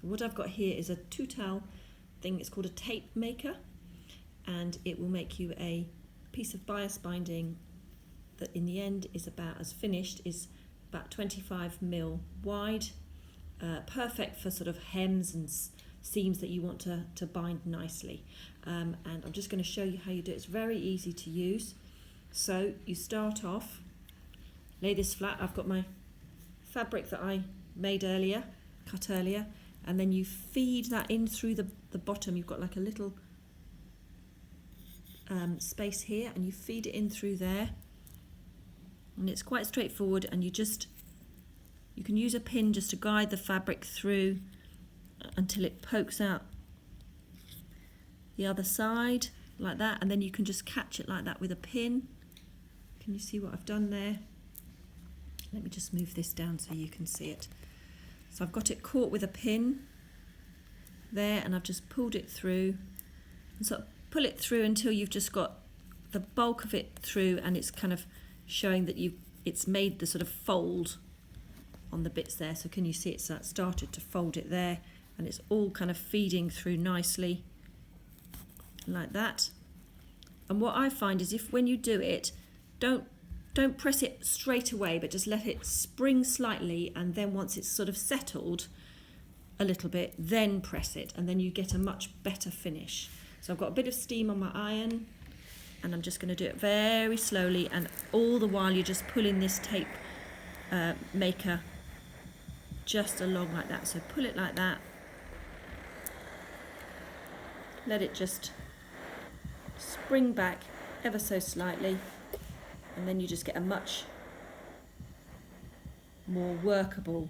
what I've got here is a 2-towel thing. It's called a tape maker, and it will make you a piece of bias binding that in the end is about as finished, is about 25mm wide, perfect for sort of hems and seams that you want to bind nicely. And I'm just going to show you how you do it. It's very easy to use. So you start off, lay this flat. I've got my fabric that I made earlier, cut earlier, and then you feed that in through the bottom. You've got like a little space here, and you feed it in through there, and it's quite straightforward. And you can use a pin just to guide the fabric through until it pokes out the other side like that, and then you can just catch it like that with a pin. Can you see what I've done there? Let me just move this down so you can see it. So I've got it caught with a pin there, and I've just pulled it through, and sort of pull it through until you've just got the bulk of it through, and it's kind of showing that it's made the sort of fold on the bits there. So can you see it's started to fold it there, and it's all kind of feeding through nicely like that. And what I find is, if when you do it, don't press it straight away, but just let it spring slightly, and then once it's sort of settled a little bit, then press it, and then you get a much better finish. So I've got a bit of steam on my iron, and I'm just going to do it very slowly, and all the while you're just pulling this tape maker just along like that. So pull it like that, let it just spring back ever so slightly, and then you just get a much more workable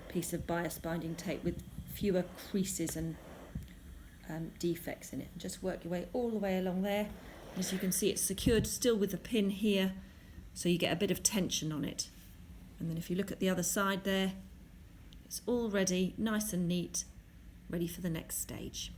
piece of bias binding tape with fewer creases and defects in it. Just work your way all the way along there. As you can see, it's secured still with a pin here, so you get a bit of tension on it. And then if you look at the other side there, it's all ready, nice and neat, ready for the next stage.